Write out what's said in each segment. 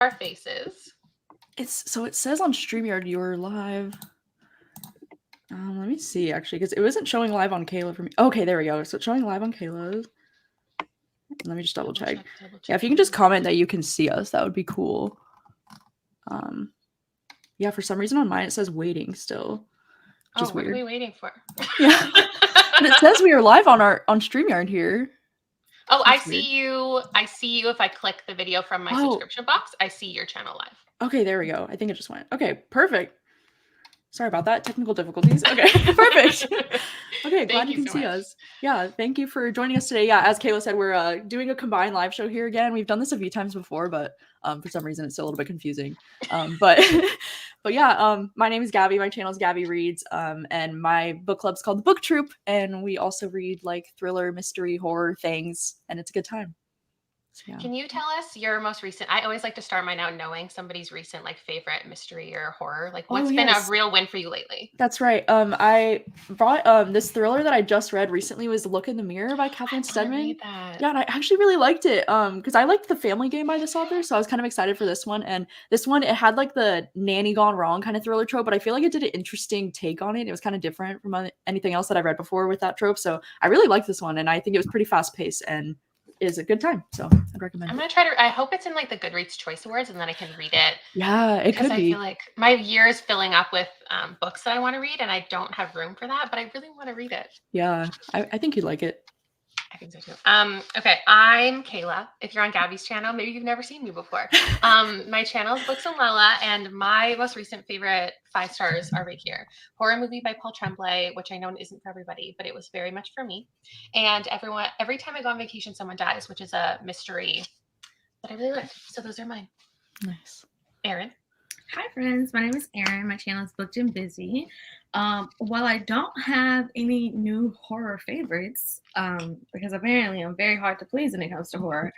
our faces. So it says on StreamYard you're live. Let me see actually, because it wasn't showing live on Kayla for me. Okay, there we go. So it's showing live on Kayla's. Let me just double check. Yeah, if you can just comment that you can see us, that would be cool. Yeah, for some reason on mine it says waiting still. Just weird. What are we waiting for? Yeah. But it says we are live on StreamYard here. Oh, I see you. I see you. If I click the video from my subscription box, I see your channel live. Okay, there we go. I think it just went. Okay, perfect. Sorry about that. Technical difficulties. Okay, perfect. Okay, glad you can see us. Yeah, thank you for joining us today. Yeah, as Kayla said, we're doing a combined live show here again. We've done this a few times before, but for some reason it's still a little bit confusing. But yeah, my name is Gabby. My channel is Gabby Reads, and my book club's called The Book Troop, and we also read like thriller, mystery, horror things, and it's a good time. So, yeah. Can you tell us your most recent? I always like to start mine out knowing somebody's recent like favorite mystery or horror. Like what's been a real win for you lately? That's right. I brought this thriller that I just read recently was Look in the Mirror by Catherine Steadman. Yeah, and I actually really liked it because I liked The Family Game by this author, so I was kind of excited for this one. And this one, it had like the nanny gone wrong kind of thriller trope, but I feel like it did an interesting take on it. It was kind of different from anything else that I've read before with that trope, so I really liked this one, and I think it was pretty fast paced and is a good time, so I'd recommend. I'm gonna try to. I hope it's in like the Goodreads Choice Awards, and then I can read it. Yeah, it could be. I feel like my year is filling up with books that I want to read, and I don't have room for that, but I really want to read it. Yeah, I think you'd like it. I think so too. Okay, I'm Kayla. If you're on Gabby's channel, maybe you've never seen me before. My channel is Books and Lella, and my most recent favorite 5 stars are right here. Horror movie by Paul Tremblay, which I know isn't for everybody, but it was very much for me. And every time I go on vacation, someone dies, which is a mystery that I really like. So those are mine. Nice. Erin. Hi friends, my name is Erin. My channel is Booked and Busy. While I don't have any new horror favorites, because apparently I'm very hard to please when it comes to horror,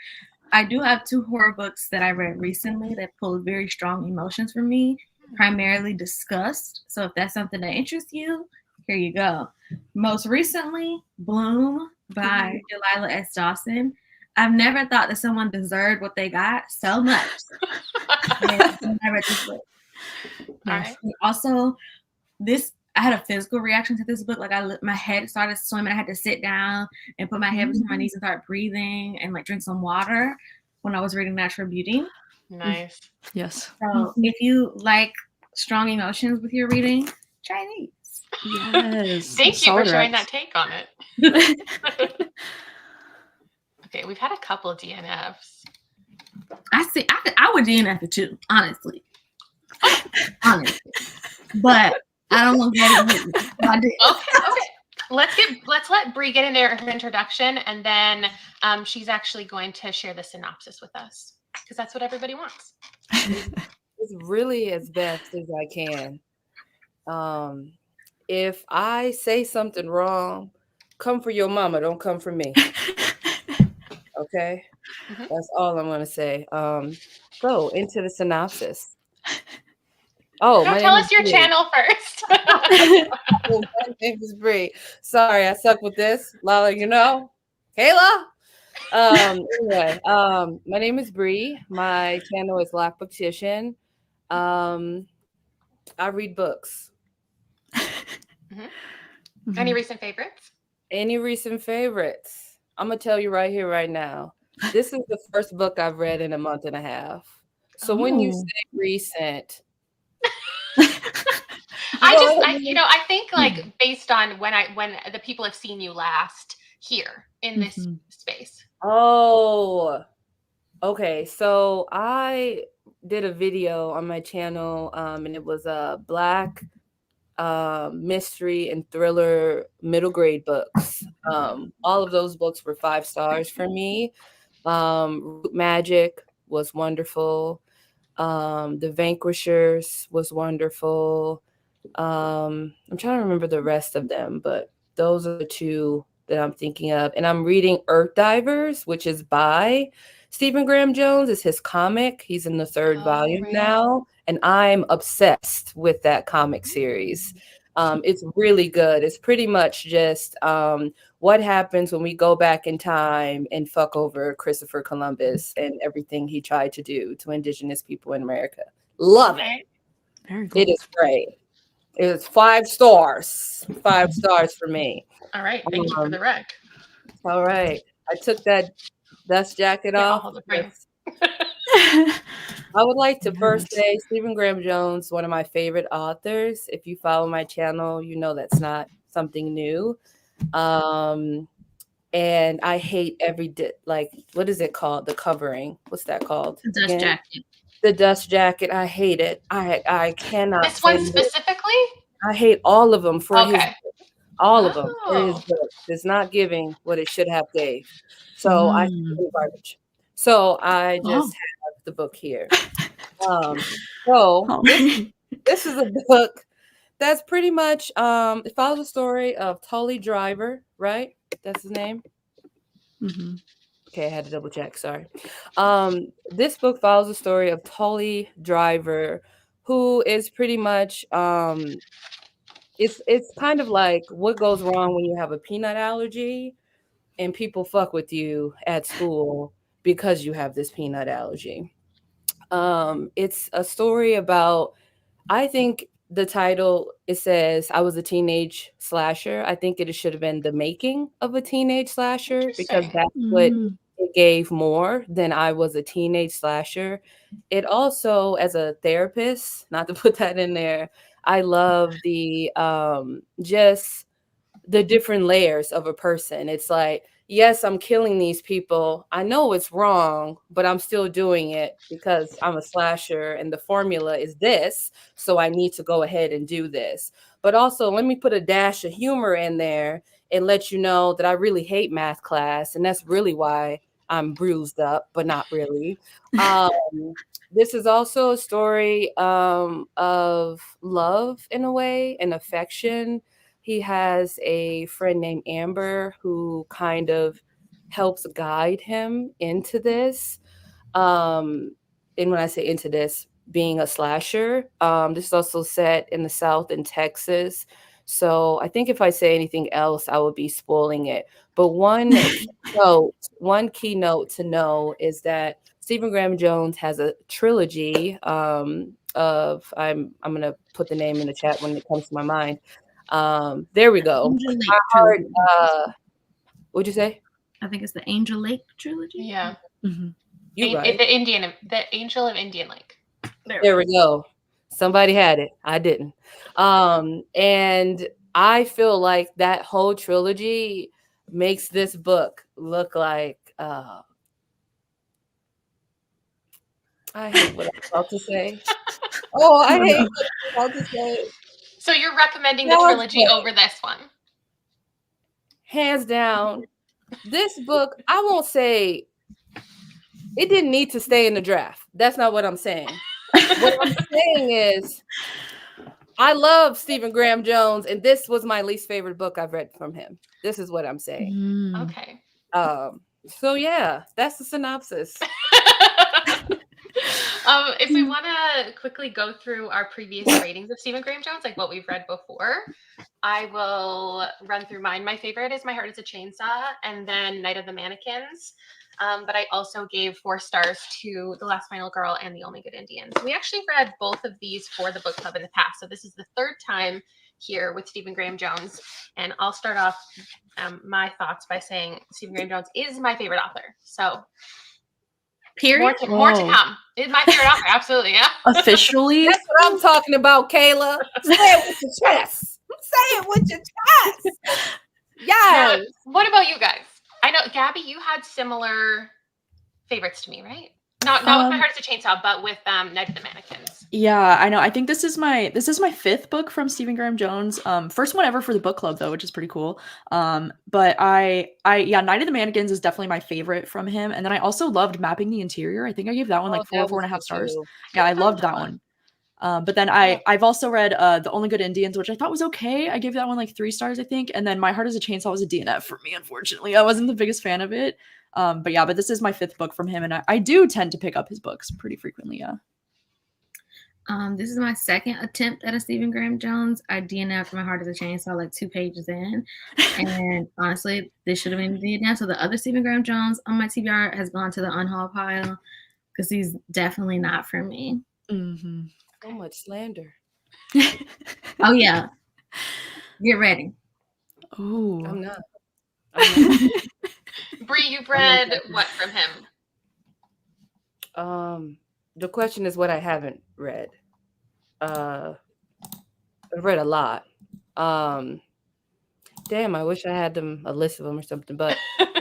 I do have 2 horror books that I read recently that pulled very strong emotions for me, primarily disgust. So if that's something that interests you, here you go. Most recently, Bloom by Delilah S. Dawson. I've never thought that someone deserved what they got so much. I read this book. Right. Also, I had a physical reaction to this book. Like my head started swimming. I had to sit down and put my head between my knees and start breathing and like drink some water when I was reading Natural Beauty. Nice. Yes. So if you like strong emotions with your reading, try these. Yes. Thank you for sharing that take on it. Okay, we've had a couple of DNFs. I would DNF it too, honestly. But I don't want to get it. I did. Okay. Let's let Bree get into her introduction, and then she's actually going to share the synopsis with us because that's what everybody wants. It's really as best as I can. If I say something wrong, come for your mama, don't come for me. Okay, that's all I'm gonna say. So into the synopsis. Oh, tell us your channel first. My name is Bree. Sorry, I suck with this. Lala, you know, Kayla. Anyway, my name is Bree. My channel is Black Booktician. I read books. Any recent favorites? Any recent favorites? I'm gonna tell you right here, right now. This is the first book I've read in a month and a half. So when you say recent, I think like based on when the people have seen you last here in this space. Oh, okay. So I did a video on my channel, and it was a Black mystery and thriller middle grade books. All of those books were 5 stars for me. Root Magic was wonderful. The Vanquishers was wonderful. I'm trying to remember the rest of them, but those are the 2 that I'm thinking of. And I'm reading Earth Divers, which is by Stephen Graham Jones. It's his comic. He's in the 3rd volume now, and I'm obsessed with that comic series. It's really good. It's pretty much just what happens when we go back in time and fuck over Christopher Columbus and everything he tried to do to indigenous people in America. Love it. Very cool. It is great. It is 5 stars. 5 stars for me. All right. Thank you for the rec. All right. I took that dust jacket off. I would like to first say Stephen Graham Jones, one of my favorite authors. If you follow my channel, you know that's not something new. And I hate what is it called? The covering. What's that called? The dust jacket. The dust jacket. I hate it. I cannot. This one specifically? I hate all of them for his all of them for his book. It's not giving what it should have gave. So I think it's garbage. So I just have the book here. This is a book that's pretty much it follows the story of Tully Driver, right? That's his name. Mm-hmm. Okay, I had to double check. Sorry. This book follows the story of Tully Driver, who is pretty much it's kind of like what goes wrong when you have a peanut allergy and people fuck with you at school because you have this peanut allergy. It's a story about, I think the title, it says I was a teenage slasher. I think it should have been the making of a teenage slasher because that's what it gave more than I was a teenage slasher. It also, as a therapist, not to put that in there, I love the just the different layers of a person. It's like, yes, I'm killing these people. I know it's wrong, but I'm still doing it because I'm a slasher and the formula is this. So I need to go ahead and do this. But also, let me put a dash of humor in there and let you know that I really hate math class. And that's really why I'm bruised up, but not really. This is also a story of love in a way and affection. He has a friend named Amber who kind of helps guide him into this. And when I say into this, being a slasher, this is also set in the South in Texas. So I think if I say anything else, I would be spoiling it. But one keynote to know is that Stephen Graham Jones has a trilogy of I'm gonna put the name in the chat when it comes to my mind. There we go. What'd you say? I think it's the Angel Lake trilogy. Yeah. Mm-hmm. Right. The Angel of Indian Lake. There we go. Somebody had it. I didn't. And I feel like that whole trilogy makes this book look like I hate what I'm about to say. Oh, I hate what I'm about to say. So you're recommending the trilogy over this one? Hands down. This book, I won't say it didn't need to stay in the draft. That's not what I'm saying. What I'm saying is I love Stephen Graham Jones, and this was my least favorite book I've read from him. This is what I'm saying. Okay. So yeah, that's the synopsis. If we want to quickly go through our previous ratings of Stephen Graham Jones, like what we've read before, I will run through mine. My favorite is My Heart is a Chainsaw, and then Night of the Mannequins. But I also gave 4 stars to The Last Final Girl and The Only Good Indians. We actually read both of these for the book club in the past. So this is the 3rd time here with Stephen Graham Jones. And I'll start off my thoughts by saying Stephen Graham Jones is my favorite author. So period. More to come. It's my favorite author. Absolutely. Yeah. Officially. That's what I'm talking about, Kayla. Say it with your chest. Say it with your chest. Yes. Now, what about you guys? I know, Gabby, you had similar favorites to me, right? Not with My Heart is a Chainsaw, but with Night of the Mannequins. Yeah, I know. I think this is my 5th book from Stephen Graham Jones. First one ever for the book club though, which is pretty cool. But Night of the Mannequins is definitely my favorite from him. And then I also loved Mapping the Interior. I think I gave that one like 4.5 stars. Yeah, I loved that one. But then I've also read The Only Good Indians, which I thought was okay. I gave that one like 3 stars, I think. And then My Heart is a Chainsaw was a DNF for me, unfortunately. I wasn't the biggest fan of it. But this is my 5th book from him, and I do tend to pick up his books pretty frequently, yeah. This is my second attempt at a Stephen Graham Jones. I DNF'd My Heart is a Chainsaw like 2 pages in. And honestly, this should have been DNF. So the other Stephen Graham Jones on my TBR has gone to the unhaul pile because he's definitely not for me. Mm-hmm. So much slander. Oh, yeah. Get ready. Oh. I'm not. Bree, you've read what from him? The question is what I haven't read. I've read a lot. Damn, I wish I had a list of them or something. But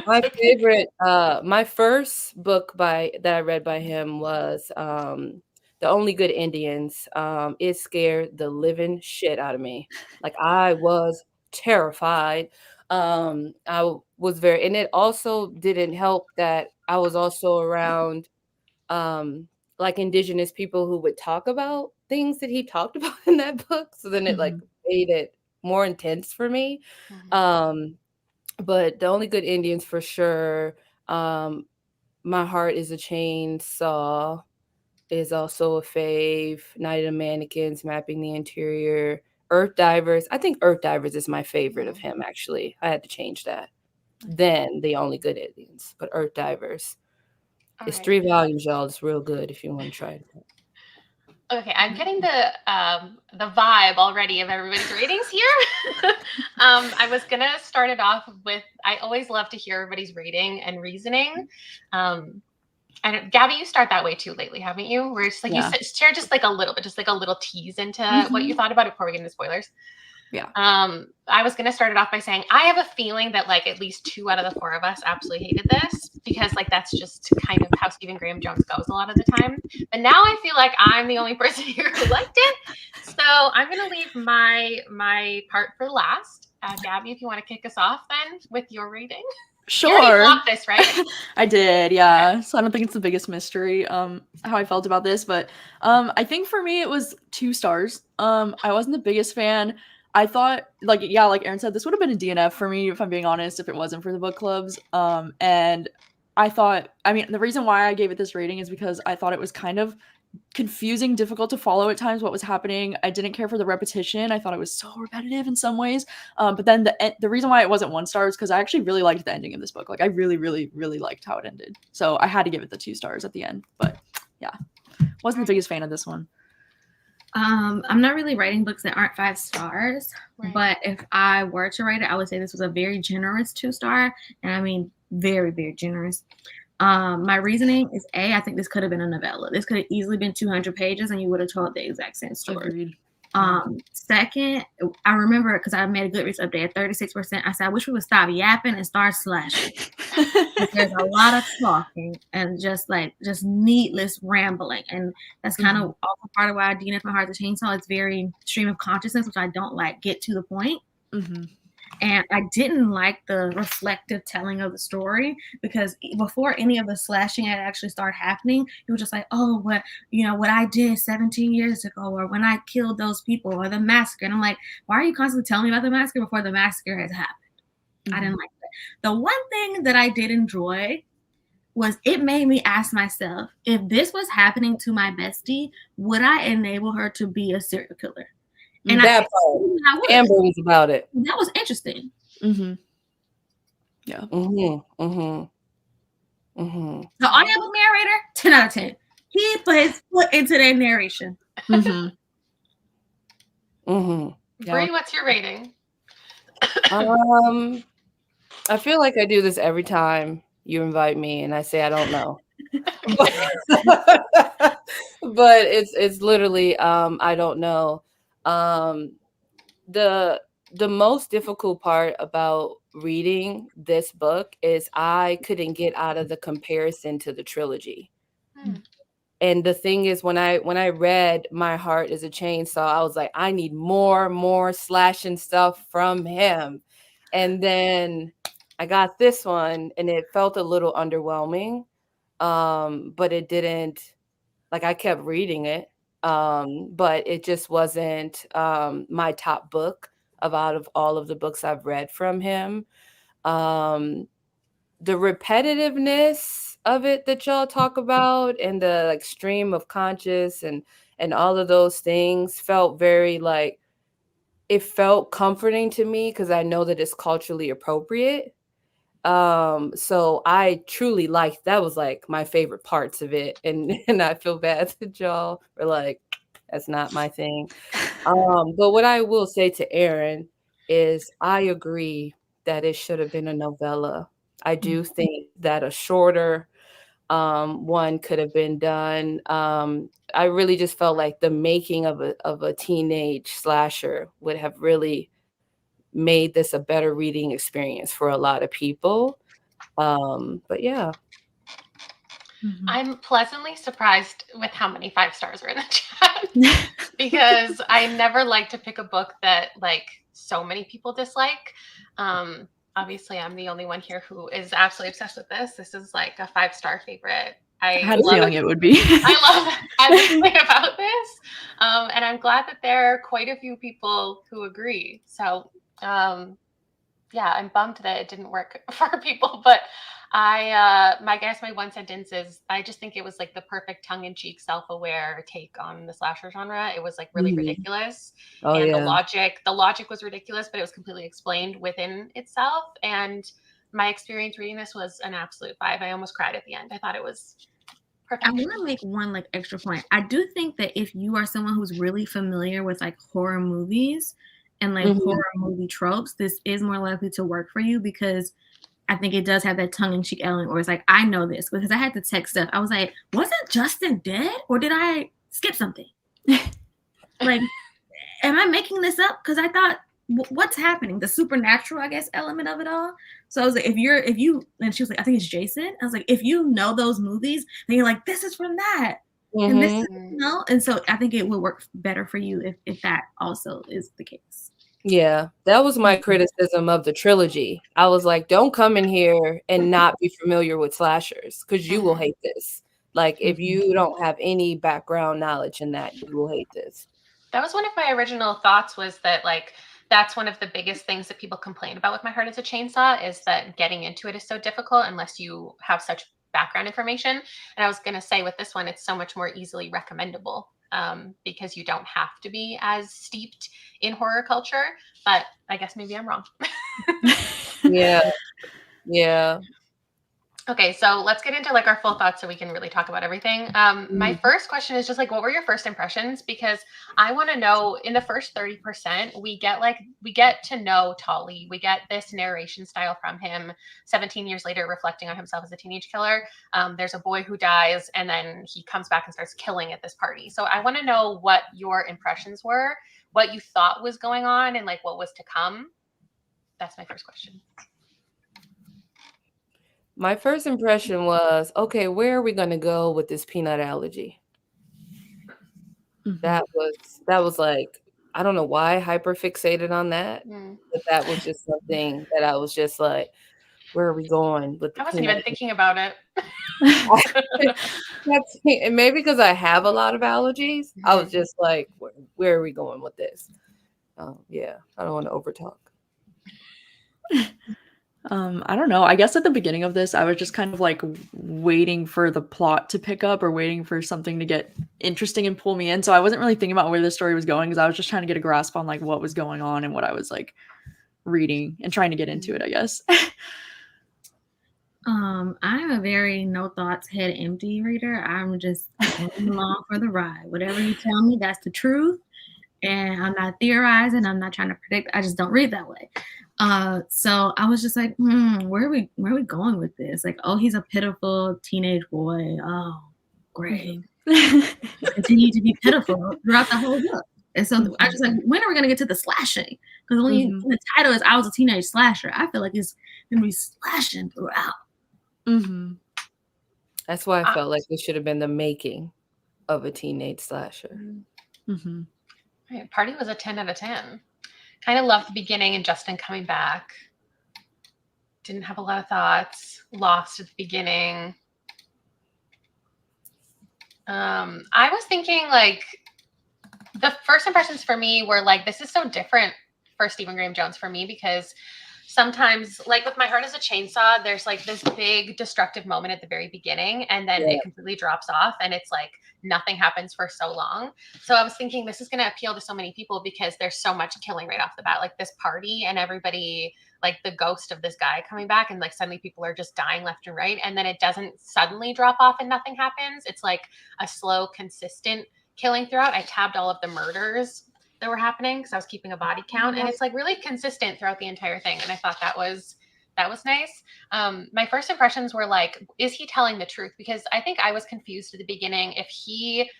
my favorite, my first book that I read by him was The Only Good Indians. It scared the living shit out of me. Like I was terrified. I was very, and it also didn't help that I was also around like indigenous people who would talk about things that he talked about in that book. So then it like made it more intense for me. But The Only Good Indians for sure. My Heart is a Chainsaw is also a fave. Night of the Mannequins, Mapping the Interior, Earth Divers. I think Earth Divers is my favorite of him, actually. I had to change that. Then The Only Good Indians, but Earth Divers. It's 3 volumes, y'all. It's real good if you want to try it. Okay, I'm getting the vibe already of everybody's ratings here. I was gonna start it off with, I always love to hear everybody's rating and reasoning. And Gabby, you start that way too lately, haven't you? Where it's like you share just like a little bit, just like a little tease into what you thought about it before we get into spoilers. Yeah. I was gonna start it off by saying I have a feeling that like at least 2 out of the 4 of us absolutely hated this because like that's just kind of how Stephen Graham Jones goes a lot of the time. But now I feel like I'm the only person here who liked it. So I'm gonna leave my part for last. Gabby, if you want to kick us off then with your rating. Sure. You already blocked this, right? I did, yeah. Okay. So I don't think it's the biggest mystery how I felt about this, but I think for me it was 2 stars. I wasn't the biggest fan. I thought like Aaron said, this would have been a DNF for me if I'm being honest, if it wasn't for the book clubs. And I thought, I mean, the reason why I gave it this rating is because I thought it was kind of confusing, difficult to follow at times what was happening. I didn't care for the repetition. I thought it was so repetitive in some ways. But then the reason why it wasn't 1 star is because I actually really liked the ending of this book. Like I really, really, really liked how it ended. So I had to give it the 2 stars at the end. But yeah, wasn't the biggest fan of this one. I'm not really writing books that aren't 5 stars, but if I were to write it, I would say this was a very generous 2-star, and I mean very, very generous. My reasoning is I think this could have been a novella. This could have easily been 200 pages, and you would have told the exact same story. Agreed. Second, I remember because I made a Goodreads update at 36%. I said I wish we would stop yapping and start slashing. There's a lot of talking and just needless rambling, and that's kind of also part of why I DNF My Heart is a Chainsaw. It's very stream of consciousness, which I don't like. Get to the point. And I didn't like the reflective telling of the story because before any of the slashing had actually started happening, it was just like, oh, what I did 17 years ago, or when I killed those people, or the massacre. And I'm like, why are you constantly telling me about the massacre before the massacre has happened? I didn't like that. The one thing that I did enjoy was it made me ask myself, if this was happening to my bestie, would I enable her to be a serial killer? And that part, Amber was about it. That was interesting. Yeah. The audiobook narrator, 10 out of 10. He put his foot into that narration. Bree, what's your rating? I feel like I do this every time you invite me, and I say I don't know. But it's literally I don't know. The most difficult part about reading this book is I couldn't get out of the comparison to the trilogy. And the thing is, when I read My Heart is a Chainsaw, I was like, I need more slashing stuff from him. And then I got this one and it felt a little underwhelming. But it didn't, like, I kept reading it. But it just wasn't my top book out of all of the books I've read from him. the repetitiveness of it that y'all talk about, and the like stream of conscious and all of those things felt very like, it felt comforting to me because I know that it's culturally appropriate. So I truly liked, that was like my favorite parts of it. And I feel bad that y'all were like, that's not my thing. But what I will say to Aaron is I agree that it should have been a novella. I do think that a shorter one could have been done. I really just felt like the making of a teenage slasher would have really made this a better reading experience for a lot of people. But yeah. I'm pleasantly surprised with how many 5 stars were in the chat because I never like to pick a book that like so many people dislike. Obviously, I'm the only one here who is absolutely obsessed with this. This is like a 5-star favorite. I had a feeling it would be. I love everything about this. And I'm glad that there are quite a few people who agree. So, yeah, I'm bummed that it didn't work for people, but my one sentence is I just think it was like the perfect tongue-in-cheek, self-aware take on the slasher genre. It was like really ridiculous, Oh, and yeah. the logic was ridiculous, but it was completely explained within itself. And my experience reading this was an absolute 5. I almost cried at the end. I thought it was perfect. I want to make one like extra point. I do think that if you are someone who's really familiar with like horror movies and like horror movie tropes, this is more likely to work for you, because I think it does have that tongue-in-cheek element where it's like, I know this because I had to text stuff. I was like, wasn't Justin dead, or did I skip something? Like, am I making this up? Because I thought, what's happening? The supernatural, I guess, element of it all. So I was like, if you, and she was like, I think it's Jason. I was like, if you know those movies, then you're like, this is from that. And this is, and so I think it will work better for you if that also is the case. Yeah, that was my criticism of the trilogy. I was like, don't come in here and not be familiar with slashers, because you will hate this. Like, if you don't have any background knowledge in that, you will hate this. That was one of my original thoughts, was that like that's one of the biggest things that people complain about with My Heart is a Chainsaw, is that getting into it is so difficult unless you have such background information. And I was going to say with this one, it's so much more easily recommendable, because you don't have to be as steeped in horror culture. But I guess maybe I'm wrong. Yeah. Okay, so let's get into like our full thoughts so we can really talk about everything. My first question is just like, what were your first impressions? Because I want to know, in the first 30%, we get to know Tully. We get this narration style from him 17 years later, reflecting on himself as a teenage killer. There's a boy who dies, and then he comes back and starts killing at this party. So I want to know what your impressions were, what you thought was going on, and like what was to come. That's my first question. My first impression was, okay, where are we going to go with this peanut allergy? That was like, I don't know why I hyper fixated on that, but that was just something that I was just like, where are we going with the I wasn't even thinking about it. Maybe because I have a lot of allergies. I was just like, where are we going with this? Yeah, I don't want to overtalk. I don't know. I guess at the beginning of this, I was just kind of like waiting for the plot to pick up, or waiting for something to get interesting and pull me in. So I wasn't really thinking about where the story was going, because I was just trying to get a grasp on like what was going on and what I was like reading and trying to get into it, I guess. I'm a very no thoughts, head empty reader. I'm just going along for the ride. Whatever you tell me, that's the truth. And I'm not theorizing. I'm not trying to predict. I just don't read that way. So I was just like, where are we going with this? Like, oh, he's a pitiful teenage boy. Oh, great. Continue to be pitiful throughout the whole book. And so I just like, when are we gonna get to the slashing? Because when the title is "I was a teenage slasher," I feel like it's gonna be slashing throughout. That's why I felt like this should have been the making of a teenage slasher. Right, Party was a 10 out of 10. Kind of loved the beginning and Justin coming back. Didn't have a lot of thoughts. Lost at the beginning. I was thinking like the first impressions for me were like, this is so different for Stephen Graham Jones for me, because sometimes, like with My Heart is a Chainsaw, there's like this big destructive moment at the very beginning, and then it completely drops off, and it's like nothing happens for so long. So I was thinking this is going to appeal to so many people because there's so much killing right off the bat, like this party and everybody, like the ghost of this guy coming back, and like suddenly people are just dying left and right, and then it doesn't suddenly drop off and nothing happens. It's like a slow, consistent killing throughout. I tabbed all of the murders that were happening because I was keeping a body count, and it's like really consistent throughout the entire thing. And I thought that was nice. My first impressions were like, is he telling the truth? Because I think I was confused at the beginning if he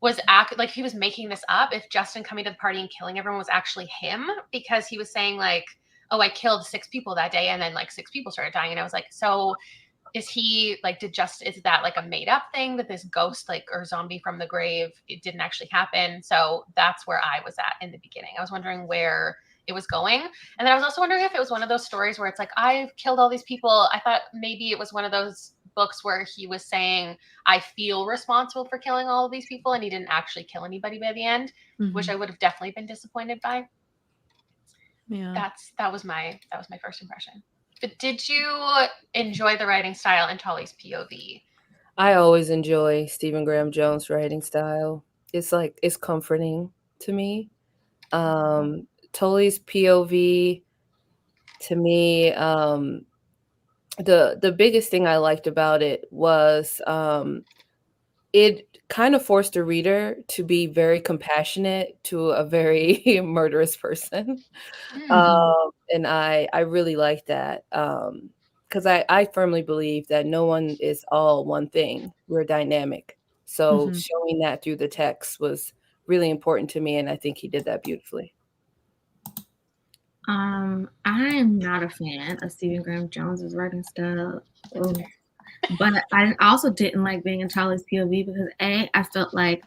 was like he was making this up, if Justin coming to the party and killing everyone was actually him, because he was saying like, oh, I killed 6 people that day, and then like 6 people started dying, and I was like, so is he like, is that like a made up thing that this ghost like or zombie from the grave, it didn't actually happen? So that's where I was at in the beginning. I was wondering where it was going. And then I was also wondering if it was one of those stories where it's like, I've killed all these people. I thought maybe it was one of those books where he was saying, I feel responsible for killing all of these people, and he didn't actually kill anybody by the end, which I would have definitely been disappointed by. Yeah. That was my first impression. But did you enjoy the writing style and Tully's POV? I always enjoy Stephen Graham Jones' writing style. It's comforting to me. Tully's POV, to me, the biggest thing I liked about it was it kind of forced the reader to be very compassionate to a very murderous person. And I really like that, because I firmly believe that no one is all one thing. We're dynamic. So showing that through the text was really important to me, and I think he did that beautifully. I am not a fan of Stephen Graham Jones's writing style. But I also didn't like being in Tully's POV because I felt like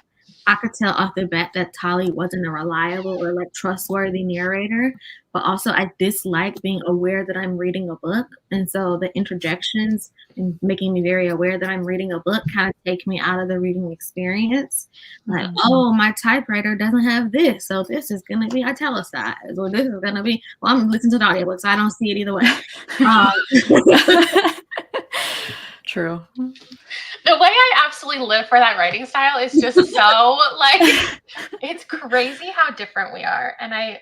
I could tell off the bat that Tully wasn't a reliable or like trustworthy narrator. But also I dislike being aware that I'm reading a book. And so the interjections and making me very aware that I'm reading a book kind of take me out of the reading experience. Like, oh, my typewriter doesn't have this, so this is going to be italicized, or this is going to be, well, I'm listening to the audiobook, so I don't see it either way. True. The way I absolutely live for that writing style is just so like, it's crazy how different we are, and I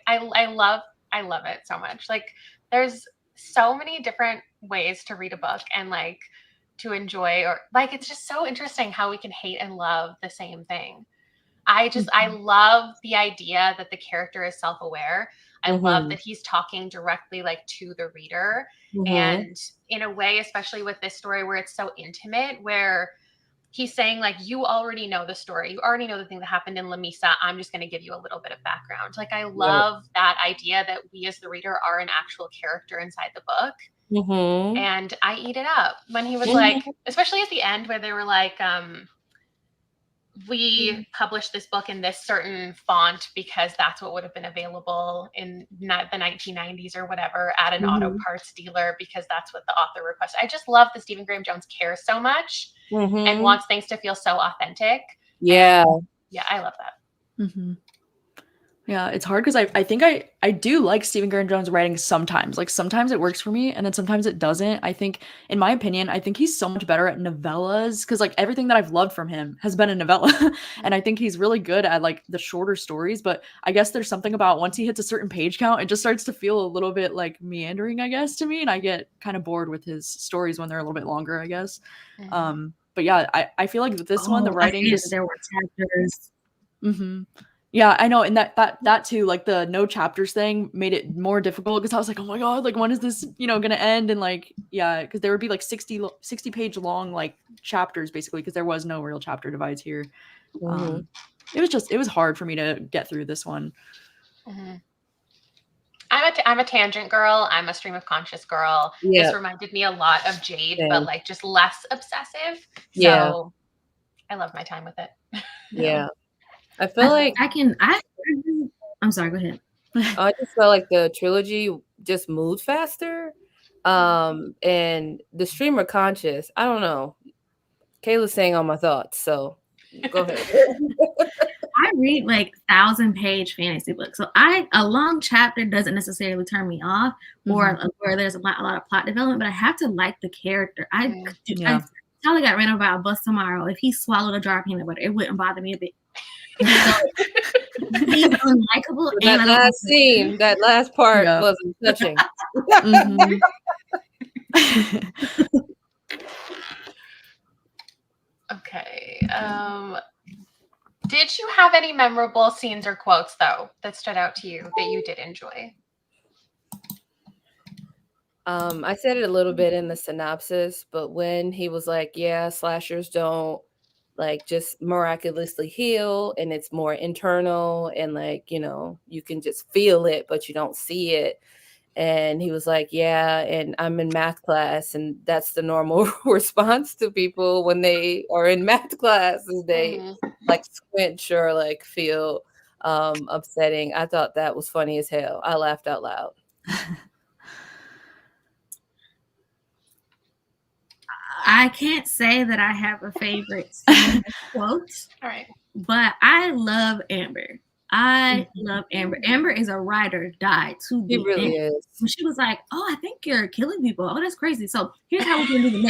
love it so much. Like, there's so many different ways to read a book and like to enjoy, or like, it's just so interesting how we can hate and love the same thing. I love the idea that the character is self-aware. I love that he's talking directly like to the reader, and in a way, especially with this story where it's so intimate, where he's saying like, you already know the story, you already know the thing that happened in La Misa, I'm just going to give you a little bit of background. Like, I love that idea that we as the reader are an actual character inside the book. And I eat it up when he was like, especially at the end where they were like, we published this book in this certain font because that's what would have been available in the 1990s or whatever at an auto parts dealer, because that's what the author requested. I just love that Stephen Graham Jones cares so much and wants things to feel so authentic. Yeah. And yeah, I love that. Yeah, it's hard because I think I do like Stephen Graham Jones writing sometimes. Like, sometimes it works for me, and then sometimes it doesn't. I think, in my opinion, I think he's so much better at novellas, because like everything that I've loved from him has been a novella. And I think he's really good at like the shorter stories, but I guess there's something about once he hits a certain page count, it just starts to feel a little bit like meandering, I guess, to me, and I get kind of bored with his stories when they're a little bit longer, I guess. But yeah, I feel like with this one, the writing just, there were chapters. Yeah, I know, and that too, like the no chapters thing made it more difficult, because I was like, oh my god, like when is this, gonna end? And like, yeah, because there would be like 60 page long like chapters basically, because there was no real chapter divides here. It was hard for me to get through this one. I'm a tangent girl. I'm a stream of conscious girl. Yeah. This reminded me a lot of Jade, but like just less obsessive. So I love my time with it. Yeah. I feel I'm sorry, go ahead. I just felt like the trilogy just moved faster. And the streamer conscious, I don't know. Kayla's saying all my thoughts, so go ahead. I read like 1,000-page fantasy books, so a long chapter doesn't necessarily turn me off, or where there's a lot of plot development, but I have to like the character. I probably got ran over by a bus tomorrow. If he swallowed a jar of peanut butter, it wouldn't bother me a bit. So, he's unlikable. That last scene, that last part wasn't touching. Okay. Did you have any memorable scenes or quotes, though, that stood out to you that you did enjoy? I said it a little bit in the synopsis, but when he was like, yeah, slashers don't like just miraculously heal, and it's more internal, and like, you know, you can just feel it, but you don't see it. And he was like, yeah, and I'm in math class, and that's the normal response to people when they are in math class, is they like squinch or like feel upsetting. I thought that was funny as hell. I laughed out loud. I can't say that I have a favorite scene quote. All right. But I love Amber. I love Amber. Amber is a ride or die to the He really end. is. When she was like, "Oh, I think you're killing people. Oh, that's crazy. So here's how we're gonna do the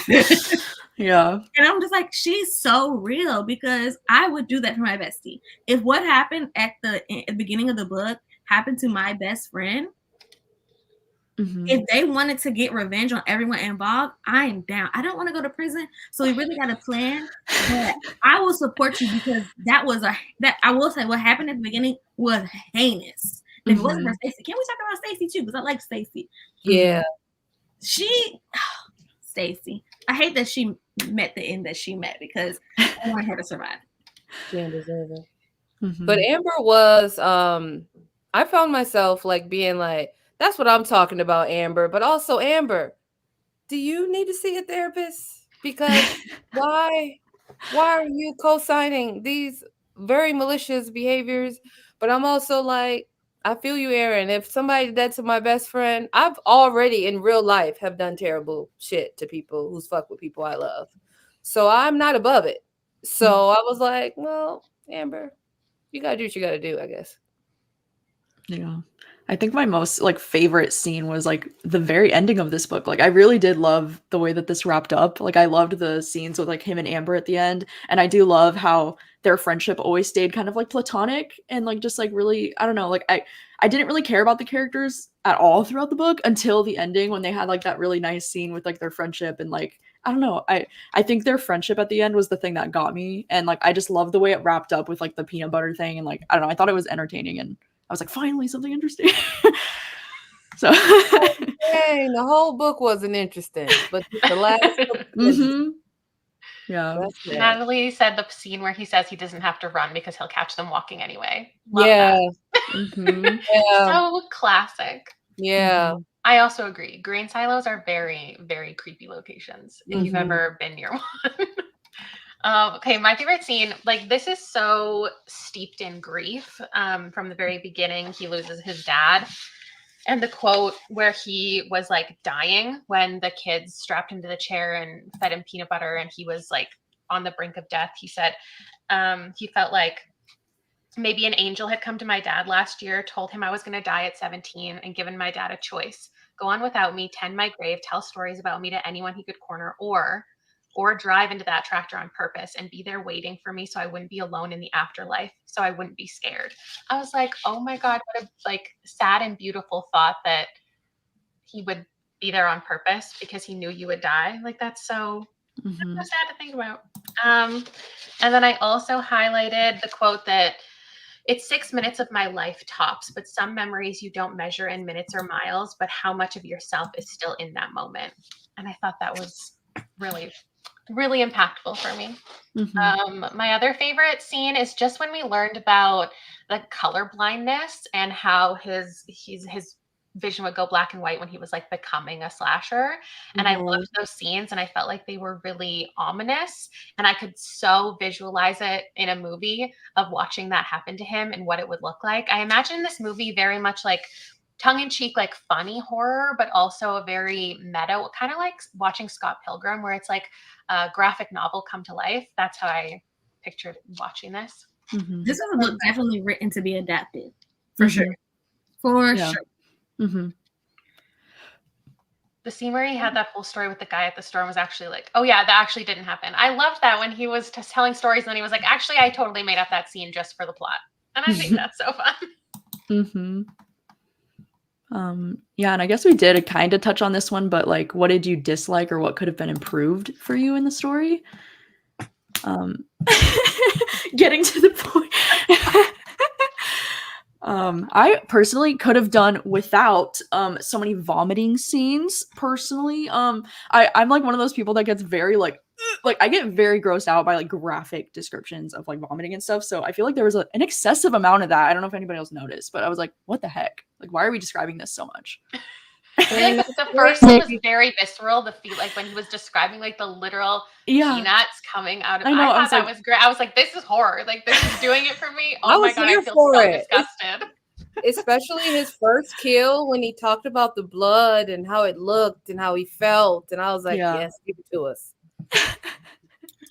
next." Yeah. And I'm just like, she's so real, because I would do that for my bestie. If what happened at the beginning of the book happened to my best friend, if they wanted to get revenge on everyone involved, I am down. I don't want to go to prison, so we really got a plan. But I will support you, because that I will say, what happened at the beginning was heinous. If it wasn't for Stacey, can we talk about Stacey too? Because I like Stacey. Yeah, Stacey. I hate that she met the end that she met, because I want her to survive. she didn't deserve it. But Amber was, I found myself like being like, that's what I'm talking about, Amber. But also, Amber, do you need to see a therapist? Because why are you co-signing these very malicious behaviors? But I'm also like, I feel you, Aaron. If somebody did that to my best friend, I've already in real life have done terrible shit to people who's fuck with people I love. So I'm not above it. So I was like, well, Amber, you gotta do what you gotta do, I guess. Yeah. I think my most like favorite scene was like the very ending of this book. Like I really did love the way that this wrapped up. Like I loved the scenes with like him and Amber at the end. And I do love how their friendship always stayed kind of like platonic and like just like really, I don't know, like I didn't really care about the characters at all throughout the book until the ending, when they had like that really nice scene with like their friendship. And like I don't know, I think their friendship at the end was the thing that got me. And like I just loved the way it wrapped up with like the peanut butter thing. And like I don't know, I thought it was entertaining, and I was like, finally something interesting. So Dang, the whole book wasn't interesting, but the last yeah. Natalie said the scene where he says he doesn't have to run because he'll catch them walking anyway. Love that. Yeah. So classic. Yeah. I also agree. Grain silos are very, very creepy locations if you've ever been near one. Okay, my favorite scene, like this is so steeped in grief. From the very beginning, he loses his dad. And the quote where he was like dying when the kids strapped him to the chair and fed him peanut butter and he was like on the brink of death. He said he felt like maybe an angel had come to my dad last year, told him I was going to die at 17, and given my dad a choice: go on without me, tend my grave, tell stories about me to anyone he could corner, or drive into that tractor on purpose and be there waiting for me so I wouldn't be alone in the afterlife, so I wouldn't be scared. I was like, oh my God, what a like sad and beautiful thought that he would be there on purpose because he knew you would die. Like that's so sad to think about. And then I also highlighted the quote that it's 6 minutes of my life tops, but some memories you don't measure in minutes or miles, but how much of yourself is still in that moment. And I thought that was really, really impactful for me. My other favorite scene is just when we learned about the color blindness and how his vision would go black and white when he was like becoming a slasher. And I loved those scenes, and I felt like they were really ominous, and I could so visualize it in a movie of watching that happen to him and what it would look like. I imagine this movie very much like tongue-in-cheek, like funny horror, but also a very meta, kind of like watching Scott Pilgrim, where it's like a graphic novel come to life. That's how I pictured watching this. Mm-hmm. This was a book definitely written to be adapted, for sure. For sure. Mm-hmm. The scene where he had that whole story with the guy at the store was actually like, oh yeah, that actually didn't happen. I loved that when he was just telling stories and then he was like, actually, I totally made up that scene just for the plot. And I think that's so fun. Mm-hmm. Yeah, and I guess we did kind of touch on this one, but like, what did you dislike or what could have been improved for you in the story? Getting to the point. I personally could have done without so many vomiting scenes personally. I'm like one of those people that gets very like I get very grossed out by like graphic descriptions of like vomiting and stuff. So I feel like there was an excessive amount of that. I don't know if anybody else noticed, but I was like, what the heck? Like, why are we describing this so much? I feel like the first one was very visceral. The feel like when he was describing like the literal peanuts coming out of. I thought that was great. I was like, this is horror. Like this is doing it for me. Oh my god, I feel so disgusted. Especially his first kill when he talked about the blood and how it looked and how he felt, and I was like, yes, give it to us.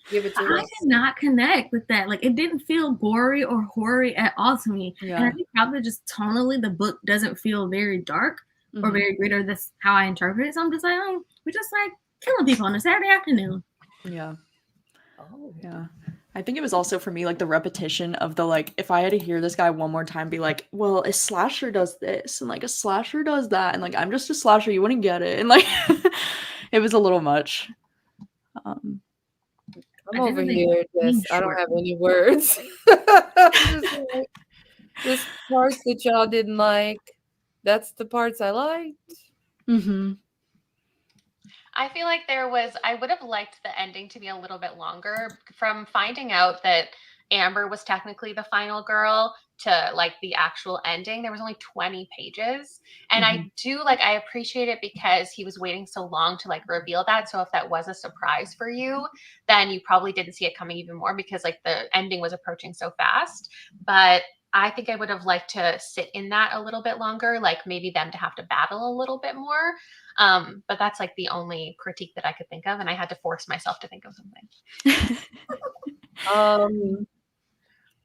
Give it to us. I did not connect with that. Like, it didn't feel gory or hoary at all to me. Yeah. And I think probably just tonally, the book doesn't feel very dark or very gritty. That's how I interpret it. So I'm just like, oh, we're just like killing people on a Saturday afternoon. Yeah. Oh. Yeah. I think it was also for me like the repetition of the like, if I had to hear this guy one more time be like, well, a slasher does this and like a slasher does that, and like I'm just a slasher, you wouldn't get it, and like it was a little much. I'm over here just I don't have any words. Just parts that y'all didn't like, that's the parts I liked. Mm-hmm. I feel like I would have liked the ending to be a little bit longer. From finding out that Amber was technically the final girl to like the actual ending, there was only 20 pages. And I appreciate it because he was waiting so long to like reveal that. So if that was a surprise for you, then you probably didn't see it coming even more because like the ending was approaching so fast. But I think I would have liked to sit in that a little bit longer, like maybe them to have to battle a little bit more. But that's like the only critique that I could think of, and I had to force myself to think of something.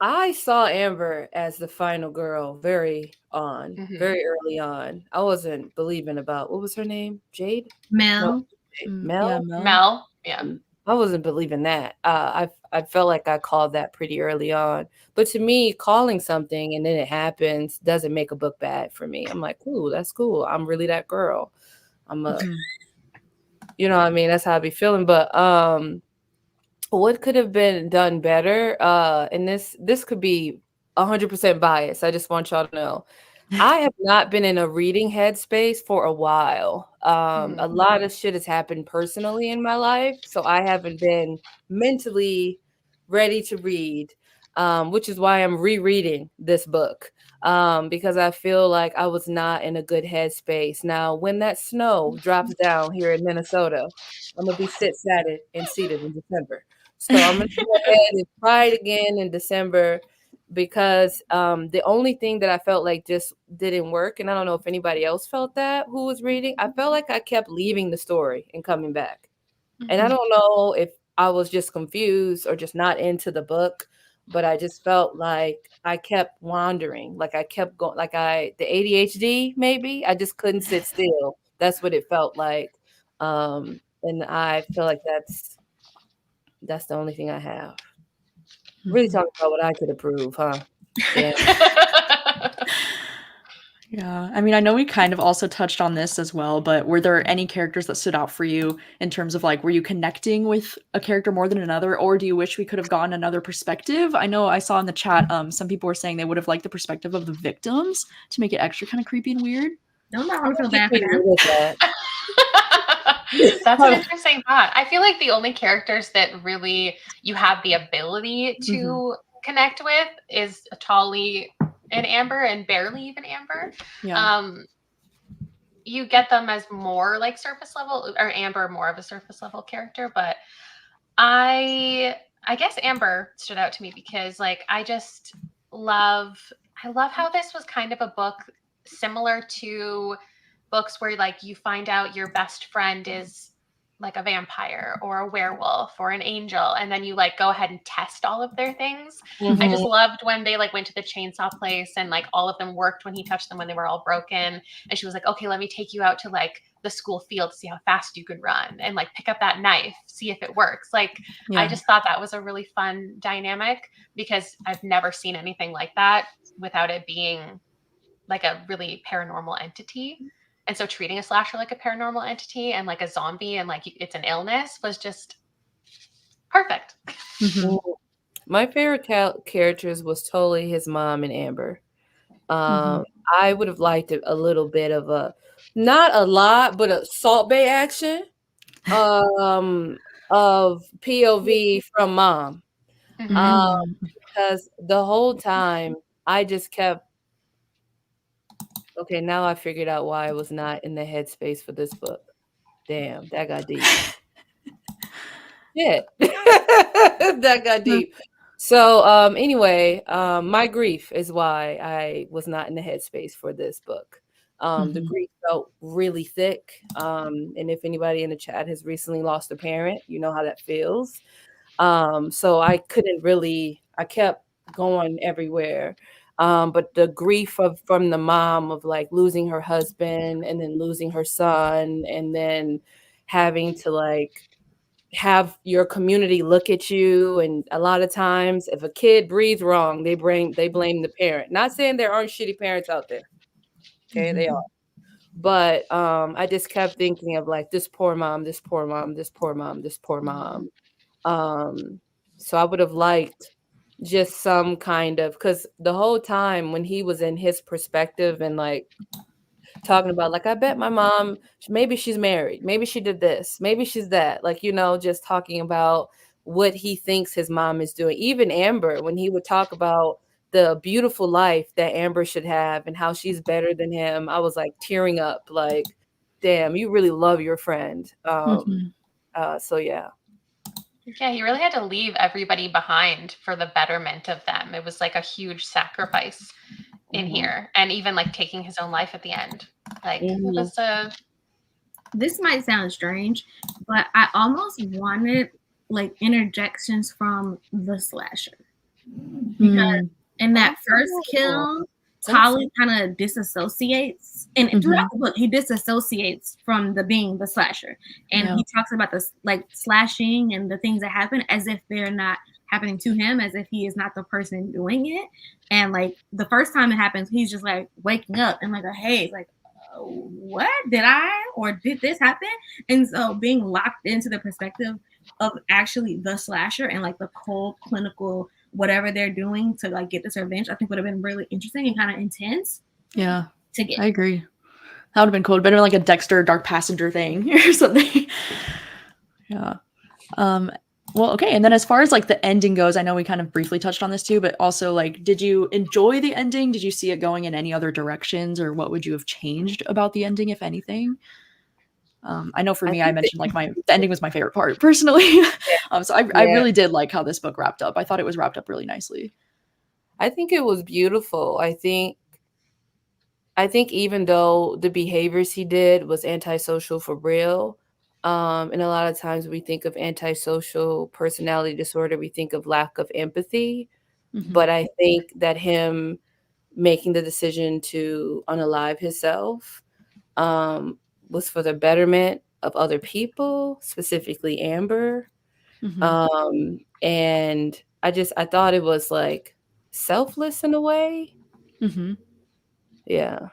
I saw Amber as the final girl very early on. I wasn't believing about, what was her name? Jade? Mel. No, Mel. Yeah. I wasn't believing that. I felt like I called that pretty early on. But to me, calling something and then it happens doesn't make a book bad for me. I'm like, ooh, that's cool. I'm really that girl. I'm a, you know what I mean? That's how I be feeling. But what could have been done better? And this could be 100% biased. I just want y'all to know. I have not been in a reading headspace for a while. A lot of shit has happened personally in my life, so I haven't been mentally ready to read, which is why I'm rereading this book, because I feel like I was not in a good headspace. Now, when that snow drops down here in Minnesota, I'm going to be seated in December. So I'm going to go ahead and try it again in December, because the only thing that I felt like just didn't work, and I don't know if anybody else felt that who was reading, I felt like I kept leaving the story and coming back. And I don't know if I was just confused or just not into the book, but I just felt like I kept wandering, like I kept going, like the ADHD, maybe I just couldn't sit still. That's what it felt like. And I feel like that's the only thing I have. Really talking about what I could approve, huh? Yeah. Yeah. I mean, I know we kind of also touched on this as well, but were there any characters that stood out for you in terms of like, were you connecting with a character more than another, or do you wish we could have gotten another perspective? I know I saw in the chat, some people were saying they would have liked the perspective of the victims to make it extra kind of creepy and weird. Don't I want to feel bad for them? That's an interesting thought. I feel like the only characters that really you have the ability to connect with is Tolly and Amber, and barely even Amber. Yeah. You get them as more like surface level, or Amber more of a surface level character, but I guess Amber stood out to me because like I love how this was kind of a book similar to books where like you find out your best friend is like a vampire or a werewolf or an angel, and then you like go ahead and test all of their things. I just loved when they like went to the chainsaw place and like all of them worked when he touched them when they were all broken, and she was like, okay, let me take you out to like the school field to see how fast you could run and like pick up that knife, see if it works. Like I just thought that was a really fun dynamic because I've never seen anything like that without it being like a really paranormal entity. And so treating a slasher like a paranormal entity and like a zombie and like it's an illness was just perfect. My favorite characters was totally his mom and Amber. I would have liked a little bit of a, not a lot, but a Salt Bay action of POV from mom. Because the whole time I just kept, okay, now I figured out why I was not in the headspace for this book. Damn, that got deep. Yeah. That got deep. So anyway, my grief is why I was not in the headspace for this book. The grief felt really thick. And if anybody in the chat has recently lost a parent, you know how that feels. So I couldn't really, I kept going everywhere. But the grief from the mom of like losing her husband and then losing her son and then having to like have your community look at you. And a lot of times if a kid breathes wrong, they blame the parent. Not saying there aren't shitty parents out there. Okay, they are. But I just kept thinking of like this poor mom, this poor mom, this poor mom, this poor mom. So I would have liked just some kind of, because the whole time when he was in his perspective and like talking about like, I bet my mom, maybe she's married, maybe she did this, maybe she's that, like, you know, just talking about what he thinks his mom is doing. Even Amber, when he would talk about the beautiful life that Amber should have and how she's better than him, I was like tearing up, like, damn, you really love your friend. So yeah. Yeah, he really had to leave everybody behind for the betterment of them. It was like a huge sacrifice in here, and even like taking his own life at the end. Like it was This might sound strange, but I almost wanted like interjections from the slasher because in that first kill, Tolly kind of disassociates, and throughout the book, he disassociates from being the slasher, and he talks about the like slashing and the things that happen as if they're not happening to him, as if he is not the person doing it. And like the first time it happens, he's just like waking up and like a haze, like, what did I or did this happen? And so being locked into the perspective of actually the slasher and like the cold clinical whatever they're doing to like get this revenge, I think would have been really interesting and kind of intense. Yeah, to get. I agree. That would have been cool. It'd been like a Dexter Dark Passenger thing or something. Yeah. Well, okay. And then as far as like the ending goes, I know we kind of briefly touched on this too, but also like, did you enjoy the ending? Did you see it going in any other directions, or what would you have changed about the ending, if anything? I know for me, I mentioned like the ending was my favorite part personally. So I really did like how this book wrapped up. I thought it was wrapped up really nicely. I think it was beautiful. I think even though the behaviors he did was antisocial for real, and a lot of times we think of antisocial personality disorder, we think of lack of empathy. But I think that him making the decision to unalive himself was for the betterment of other people, specifically Amber. And I thought it was like selfless in a way. Yeah.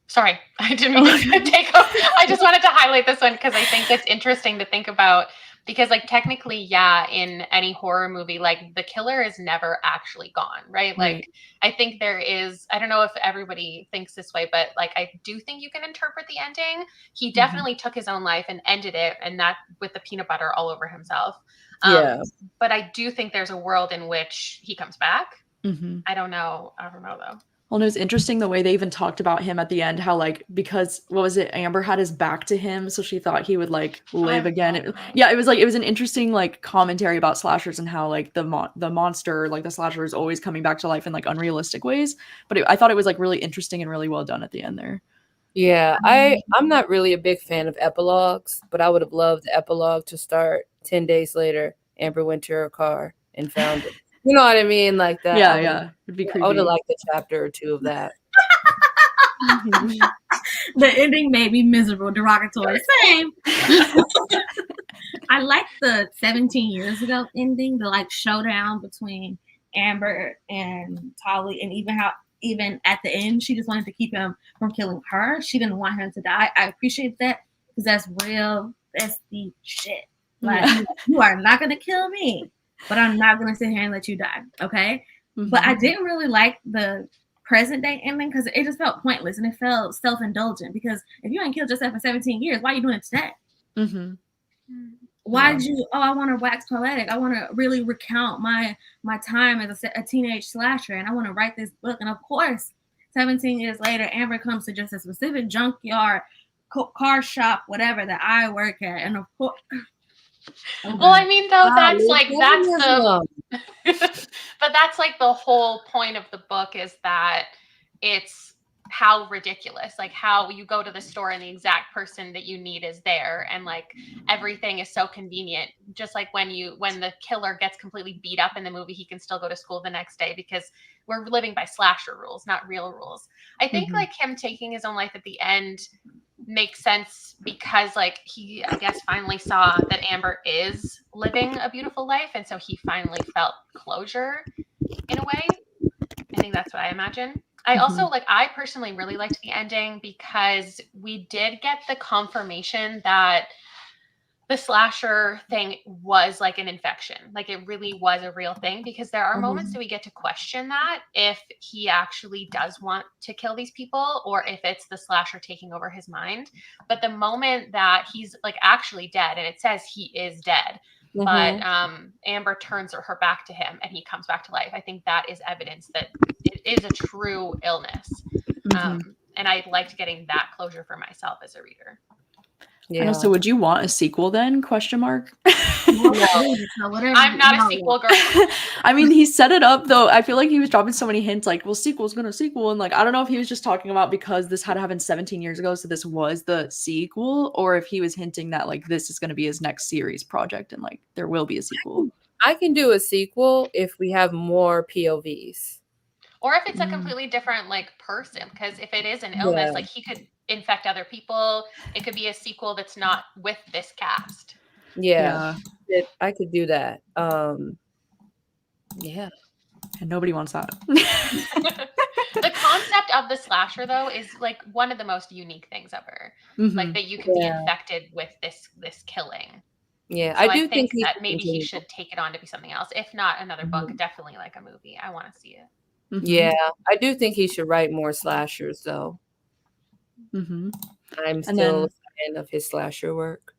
Sorry, I didn't mean to take off. I just wanted to highlight this one because I think it's interesting to think about, because like technically, yeah, in any horror movie, like the killer is never actually gone, right? Like I think there is, I don't know if everybody thinks this way, but like I do think you can interpret the ending. He definitely took his own life and ended it, and that with the peanut butter all over himself. But I do think there's a world in which he comes back. I don't know though. Well, and it was interesting the way they even talked about him at the end, how like, because what was it? Amber had his back to him, so she thought he would like live again. It was an interesting like commentary about slashers and how like the monster, like the slasher, is always coming back to life in like unrealistic ways. But I thought it was like really interesting and really well done at the end there. Yeah, I'm not really a big fan of epilogues, but I would have loved the epilogue to start 10 days later. Amber went to her car and found it. You know what I mean? Like that. Yeah, it'd be I would have creepy. liked a chapter or two of that. Mhm. The ending made me miserable, derogatory. Same. I like the 17 years ago ending, the like showdown between Amber and Tolly, and even at the end she just wanted to keep him from killing her. She didn't want him to die. I appreciate that because that's real. That's the shit. Like Yeah. you are not gonna kill me, but I'm not gonna sit here and let you die. Okay. But I didn't really like the present day ending because it just felt pointless and it felt self-indulgent. Because if you ain't killed yourself for 17 years, why are you doing it today? Mm-hmm. Why did you? Oh, I want to wax poetic. I want to really recount my time as a teenage slasher, and I want to write this book. And of course, 17 years later, Amber comes to just a specific junkyard, car shop, whatever that I work at, and of course. Well, I mean, though, that's feminism. but that's like the whole point of the book is that it's how ridiculous, like how you go to the store and the exact person that you need is there, and like everything is so convenient. Just like when the killer gets completely beat up in the movie, he can still go to school the next day because we're living by slasher rules, not real rules. I think like him taking his own life at the end makes sense because like he, I guess, finally saw that Amber is living a beautiful life, and so he finally felt closure in a way. I think that's what I imagine. I also like, I personally really liked the ending because we did get the confirmation that the slasher thing was like an infection. Like it really was a real thing, because there are moments that we get to question that if he actually does want to kill these people or if it's the slasher taking over his mind. But the moment that he's like actually dead, and it says he is dead, but Amber turns her back to him and he comes back to life, I think that is evidence that it is a true illness. And I liked getting that closure for myself as a reader. Yeah. So would you want a sequel then? Question mark. No. I'm not a sequel girl. I mean, he set it up though. I feel like he was dropping so many hints, like, well, sequel's gonna sequel, and like I don't know if he was just talking about because this had happened 17 years ago, so this was the sequel, or if he was hinting that like this is gonna be his next series project and like there will be a sequel. I can do a sequel if we have more POVs. Or if it's a completely different like person, because if it is an illness, like he could infect other people. It could be a sequel that's not with this cast. Yeah. I could do that. Yeah. And nobody wants that. The concept of the slasher though is like one of the most unique things ever. Like that you could be infected with this killing. Yeah, so I do think that maybe he should take it on to be something else. If not another book, definitely like a movie. I want to see it. Yeah, I do think he should write more slashers though. I'm still a fan of his slasher work.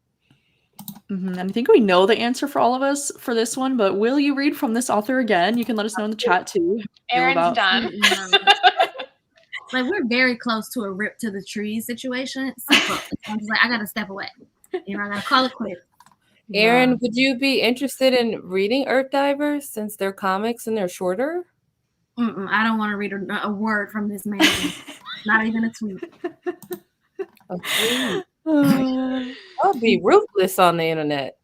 And I think we know the answer for all of us for this one, but will you read from this author again? You can let us know in the chat too. Aaron's done. Like we're very close to a rip to the trees situation. So I'm just like, I gotta step away. You know, I gotta call it quits. Aaron, would you be interested in reading Earth Divers since they're comics and they're shorter? I don't want to read a word from this man. Not even a tweet. I'll be ruthless on the internet.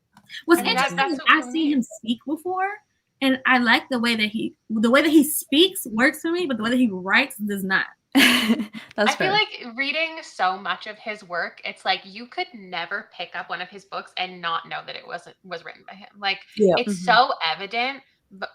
What's interesting is I've seen him speak before, and I like the way that he speaks works for me, but the way that he writes does not. I feel like reading so much of his work, it's like you could never pick up one of his books and not know that it was written by him. Like it's so evident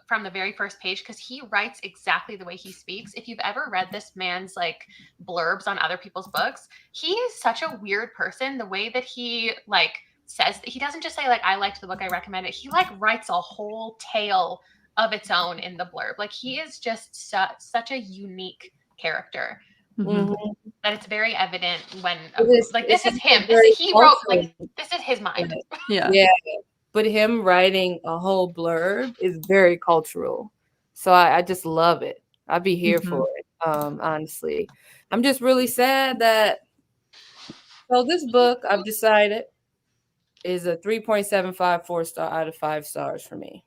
from the very first page because he writes exactly the way he speaks. If you've ever read this man's like blurbs on other people's books, he is such a weird person. The way that he like says that, he doesn't just say like I liked the book, I recommend it. He like writes a whole tale of its own in the blurb. Like he is just such a unique character that it's very evident when this is him. He wrote like this is his mind. Yeah. But him writing a whole blurb is very cultural. So I just love it. I'd be here for it. Honestly. I'm just really sad that this book I've decided is a 3.75 4-star out of 5 stars for me.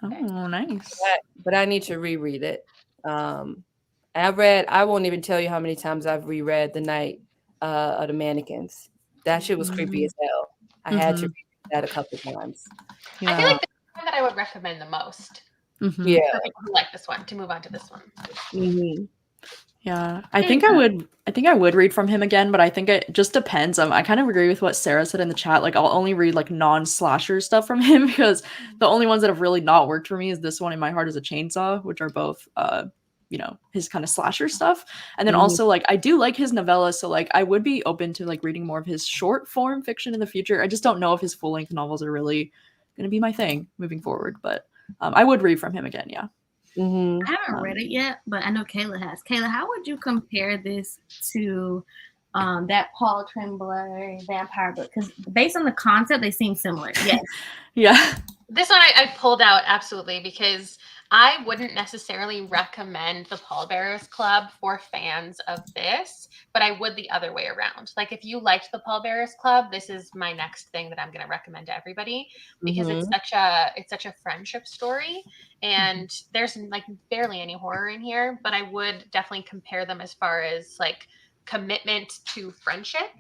Oh, nice. But I need to reread it. I won't even tell you how many times I've reread The Night of the mannequins. That shit was creepy as hell. I had to read that a couple times. I feel like this is the one that I would recommend the most. Yeah. For people who like this one, to move on to this one. Yeah, I think I would read from him again, but I think it just depends. I kind of agree with what Sarah said in the chat. Like, I'll only read like non-slasher stuff from him because the only ones that have really not worked for me is this one and My Heart is a Chainsaw, which are both his kind of slasher stuff. And then also like I do like his novellas, so like I would be open to like reading more of his short form fiction in the future. I just don't know if his full-length novels are really gonna be my thing moving forward, but I would read from him again. Yeah. I haven't read it yet, but I know Kayla has. Kayla, how would you compare this to that Paul Tremblay vampire book? Because based on the concept, they seem similar. Yes. Yeah. This one I pulled out absolutely because I wouldn't necessarily recommend the Pallbearers Club for fans of this, but I would the other way around. Like, if you liked the Pallbearers Club, this is my next thing that I'm going to recommend to everybody because it's such a friendship story, and there's like barely any horror in here, but I would definitely compare them as far as like commitment to friendship.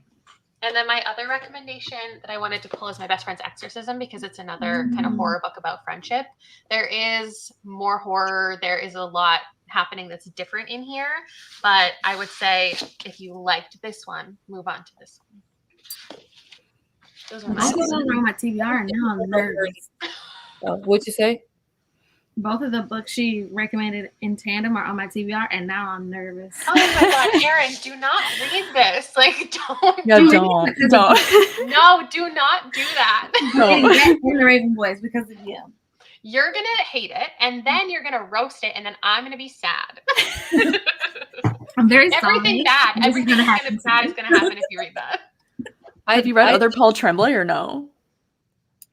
And then my other recommendation that I wanted to pull is My Best Friend's Exorcism, because it's another kind of horror book about friendship. There is more horror. There is a lot happening that's different in here. But I would say if you liked this one, move on to this one. Those are Both of those are on my TBR, and now I'm nervous. What'd you say? Both of the books she recommended in tandem are on my TBR, and now I'm nervous. Oh my God, Erin, do not read this. Like, don't. Yeah, do don't. No, do not do that. No. In the Raven Boys because of you. You're going to hate it, and then you're going to roast it, and then I'm going to be sad. I'm very Everything sorry. bad. This is Everything gonna bad happen is going to happen if you read that. Have you read other Paul Tremblay or no?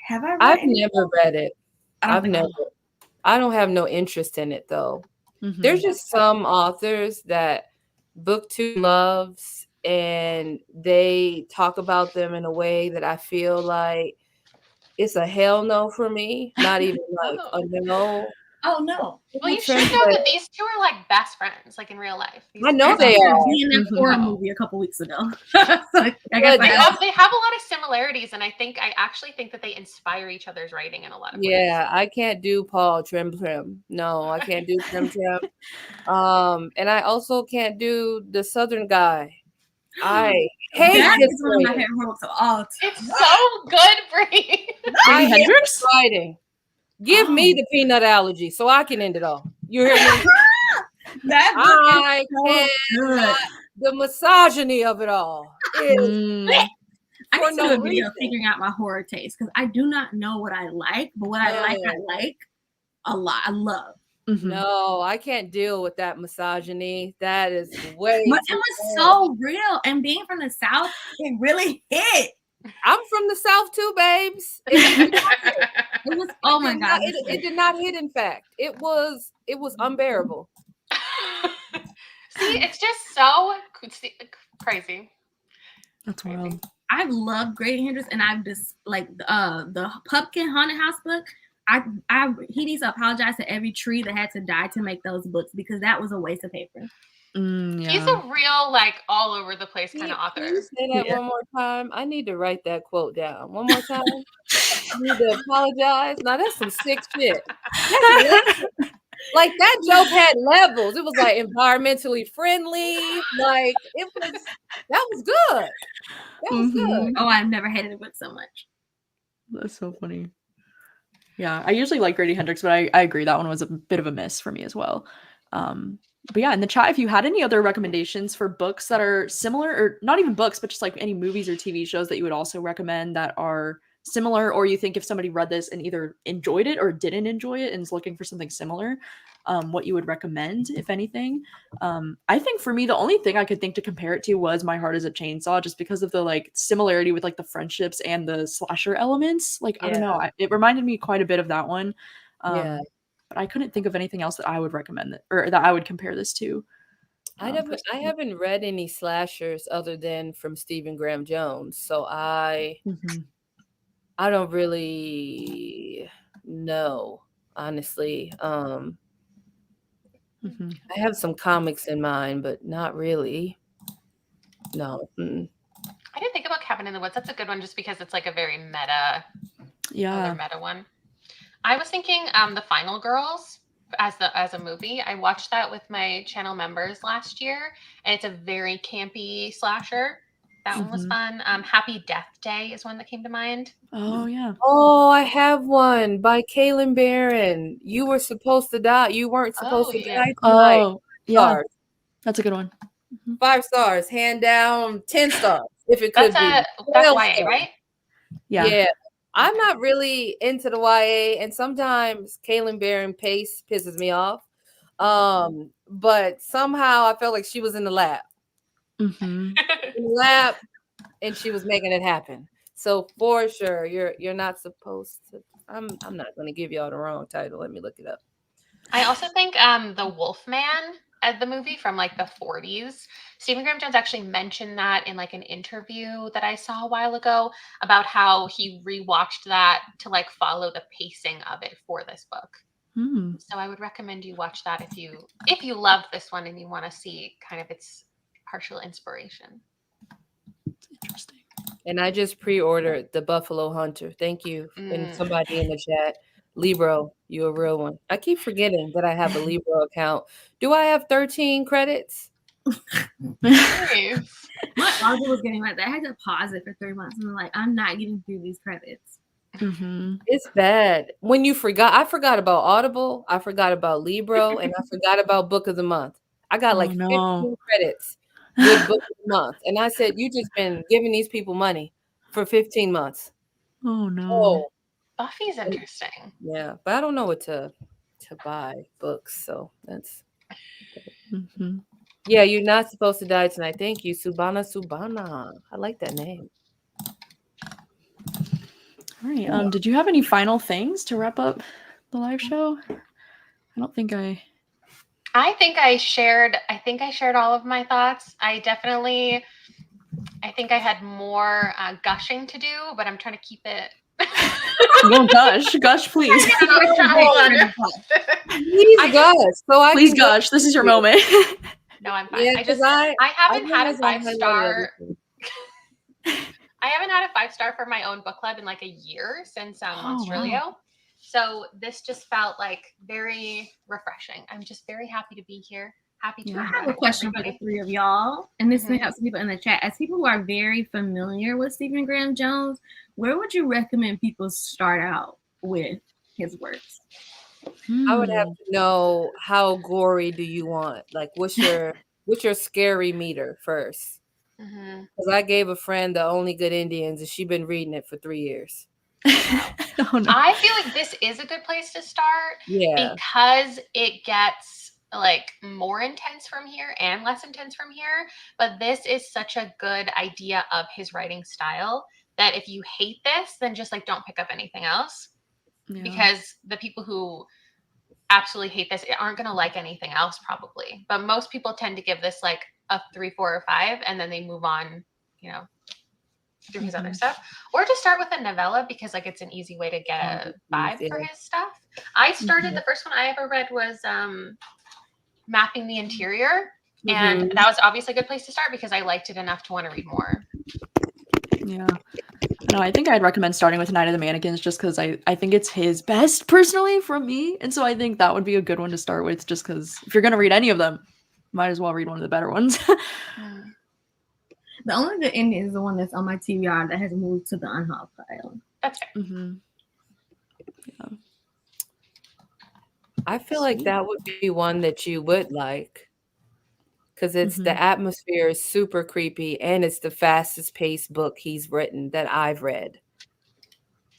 Have I read I've any? never read it. I've never. I don't have no interest in it though. There's just some authors that BookTube loves, and they talk about them in a way that I feel like it's a hell no for me. Not even like a no. Oh no. Well, you should know that these two are like best friends, like in real life. I know they are. In that horror movie a couple weeks ago. So I guess they have a lot of similarities, and I actually think that they inspire each other's writing in a lot of ways. Yeah, I can't do Paul Tremblay. No, I can't do Tremblay. And I also can't do the Southern guy. I hate that this. Is one of my favorite books of all time. It's so good, Bree. I hate this writing. Give me the peanut allergy so I can end it all. You hear me? I can't. The misogyny of it all is. I need to do a video figuring out my horror taste because I do not know what I like, but what I like a lot. I love. No, I can't deal with that misogyny. That is way. But it was so real, and being from the South, it really hit. I'm from the South too, babes. It was oh my God. It did not hit. In fact, it was unbearable. See, it's just so crazy. That's wild. I've loved Grady Hendrix, and I've just like the Pumpkin Haunted House book. He needs to apologize to every tree that had to die to make those books because that was a waste of paper. Yeah. He's a real like all over the place kind of author. Can you say that one more time? I need to write that quote down one more time. I need to apologize. Now that's some sick shit. Like that joke had levels. It was like environmentally friendly. Like that was good. That was good. Oh, I've never hated a book so much. That's so funny. Yeah, I usually like Grady Hendrix, but I agree that one was a bit of a miss for me as well. But yeah, in the chat, if you had any other recommendations for books that are similar, or not even books, but just like any movies or TV shows that you would also recommend that are similar, or you think if somebody read this and either enjoyed it or didn't enjoy it and is looking for something similar, what you would recommend, if anything. I think for me, the only thing I could think to compare it to was My Heart is a Chainsaw, just because of the like similarity with like the friendships and the slasher elements. Like, I don't know, it reminded me quite a bit of that one. But I couldn't think of anything else that I would recommend or that I would compare this to. I haven't read any slashers other than from Stephen Graham Jones, so I don't really know, honestly. I have some comics in mind, but not really. No. Mm-mm. I didn't think about Cabin in the Woods. That's a good one just because it's like a very meta, Yeah. meta one. I was thinking The Final Girls as a movie. I watched that with my channel members last year, and it's a very campy slasher. That one was fun. Happy Death Day is one that came to mind. Oh yeah. Oh, I have one by Kaylin Barron. You were supposed to die. You weren't supposed to die tonight. Oh yeah. Stars. That's a good one. 5 stars, hand down, 10 stars if it could be. That's 12 YA, stars. right? Yeah. I'm not really into the YA, and sometimes Kaylin Barron pace pisses me off. But somehow I felt like she was in the lab. Mm-hmm. In the lab, and she was making it happen. So for sure, you're not supposed to. I'm not going to give y'all the wrong title. Let me look it up. I also think The Wolfman, the movie from like the 40s. Stephen Graham Jones actually mentioned that in like an interview that I saw a while ago about how he rewatched that to like follow the pacing of it for this book. So I would recommend you watch that if you love this one and you want to see kind of its partial inspiration. Interesting. And I just pre-ordered The Buffalo Hunter. Thank you. And somebody in the chat, Libro, you a real one. I keep forgetting that I have a Libro account. Do I have 13 credits? Nice. My Audible was getting like that. I had to pause it for 3 months. And I'm like, I'm not getting through these credits. It's bad. When I forgot about Audible, I forgot about Libro, and I forgot about Book of the Month. I got 15 credits with Book of the Month. And I said, you just been giving these people money for 15 months. Oh no. Oh. Buffy's interesting. Yeah, but I don't know what to buy books, so that's Yeah, you're not supposed to die tonight. Thank you, Subhana. I like that name. All right. Did you have any final things to wrap up the live show? I don't think I think I shared all of my thoughts. I think I had more gushing to do, but I'm trying to keep it. No, gush, please. Please gush. Please gush. This is your moment. No, I'm fine. Yeah, I haven't had a 5-star. I haven't had a 5-star for my own book club in like a year since Monstrilio. Wow. So this just felt like very refreshing. I'm just very happy to be here. Happy to. I have a question for the three of y'all, and this may help some people in the chat. As people who are very familiar with Stephen Graham Jones, where would you recommend people start out with his works? I would have to know how gory do you want? Like, what's your scary meter first? Because I gave a friend The Only Good Indians, and she's been reading it for 3 years. Oh, no. I feel like this is a good place to start. Yeah. Because it gets like more intense from here and less intense from here. But this is such a good idea of his writing style that if you hate this, then just like don't pick up anything else. Yeah. Because the people who absolutely hate this aren't going to like anything else probably. But most people tend to give this like a 3, 4, or 5, and then they move on, through his other stuff. Or just start with a novella because like it's an easy way to get a vibe for his stuff. I started, the first one I ever read was Mapping the Interior. And that was obviously a good place to start because I liked it enough to want to read more. Yeah. No, I think I'd recommend starting with Night of the Mannequins just because I think it's his best personally from me. And so I think that would be a good one to start with just because if you're going to read any of them, might as well read one of the better ones. The Only Good Indian is the one that's on my TBR that has moved to the unhauled pile. That's fair. Yeah. I feel like that would be one that you would like. Because it's the atmosphere is super creepy and it's the fastest paced book he's written that I've read.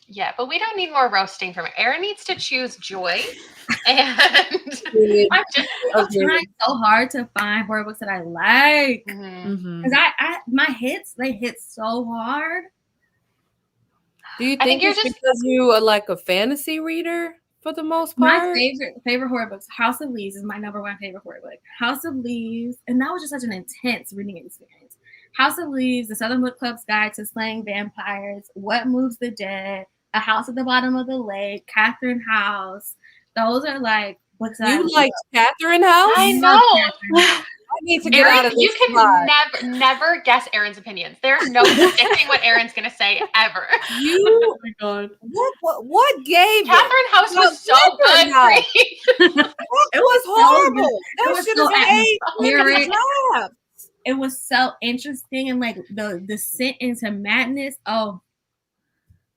Yeah, but we don't need more roasting from Erin needs to choose joy. And I'm trying so hard to find horror books that I like. Because my hits, they hit so hard. Do you think it's because you are like a fantasy reader? For the most part, my favorite horror books, House of Leaves is my #1 favorite horror book. House of Leaves, and that was just such an intense reading experience. House of Leaves, The Southern Book Club's Guide to Slaying Vampires, What Moves the Dead, A House at the Bottom of the Lake, Catherine House. Those are like books that you like Catherine House. I know. need to get out of Aaron, you this can spot. never guess Aaron's opinions. There's no predicting what Aaron's gonna say ever. You Oh my god. what gave Catherine it? House was so Catherine good. House. Grace. It was horrible. It That was should so have been 8 atmospheric. drafts. It was so interesting and like the descent into madness. Oh,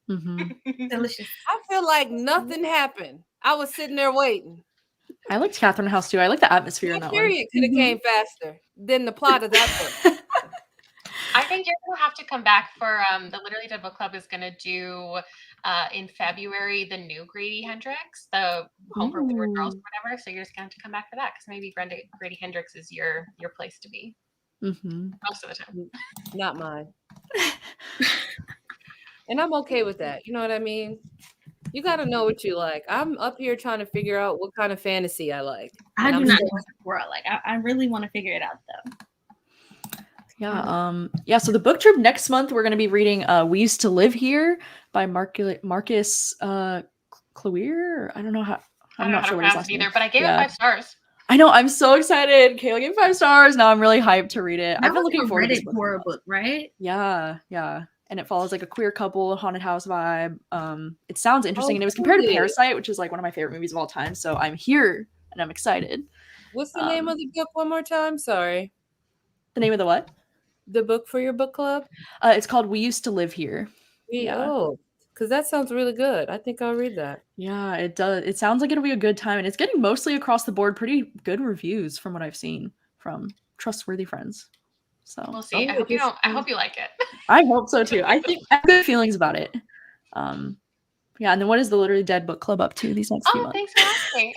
delicious. I feel like nothing happened. I was sitting there waiting. I liked Catherine House too. I like the atmosphere in That that one. period could have came faster than the plot of that book. I think you're gonna have to come back for the Literally Dead Book Club is gonna do in February the new Grady Hendrix, the Home for Wayward Girls or whatever. So you're just gonna have to come back for that because maybe Grady Hendrix is your place to be most of the time. Not mine. And I'm okay with that. You know what I mean? You got to know what you like. I'm up here trying to figure out what kind of fantasy I like. I do not know what the I like. I really want to figure it out though. Yeah. So the book trip next month, we're going to be reading "We Used to Live Here" by Marcus Clear. I don't know how. I'm not sure what his last name either, but I gave it 5 stars. I know. I'm so excited. Kayla gave 5 stars. Now I'm really hyped to read it. I've been looking forward to this horror book, right? Yeah. And it follows like a queer couple, haunted house vibe. It sounds interesting, and it was compared to Parasite, which is like one of my favorite movies of all time. So I'm here and I'm excited. What's the name of the book one more time? Sorry. The name of the what? The book for your book club? It's called We Used to Live Here. Oh, because that sounds really good. I think I'll read that. Yeah, it does. It sounds like it'll be a good time, and it's getting mostly across the board pretty good reviews from what I've seen from trustworthy friends. So we'll see. I hope you like it. I hope so too. I think I have good feelings about it. Yeah, and then what is the Literally Dead Book Club up to these next few months? Thanks for asking.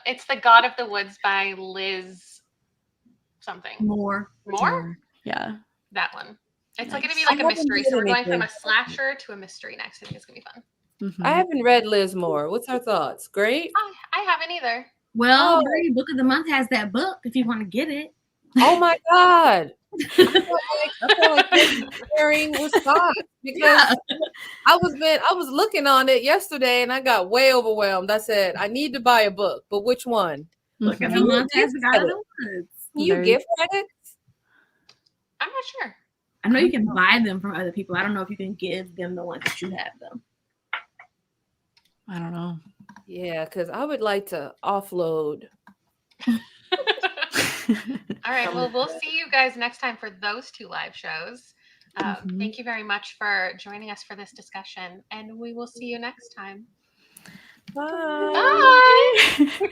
It's The God of the Woods by Liz something. More. Yeah. That one. It's like gonna be like a mystery. So we're going from a slasher to a mystery next. I think it's gonna be fun. I haven't read Liz Moore. What's her thoughts? Great. I haven't either. Well, Birdie Book of the Month has that book if you want to get it. Oh my God. I feel like sharing with Scott because I was looking on it yesterday and I got way overwhelmed. I said, I need to buy a book, but which one? Book of the Month has the God of the Woods. Can you gift credits? I'm not sure. I know you can buy them from other people. I don't know if you can give them the ones that you have them. I don't know. Yeah, because I would like to offload. All right. Well, we'll see you guys next time for those 2 live shows. Thank you very much for joining us for this discussion, and we will see you next time. Bye. Bye.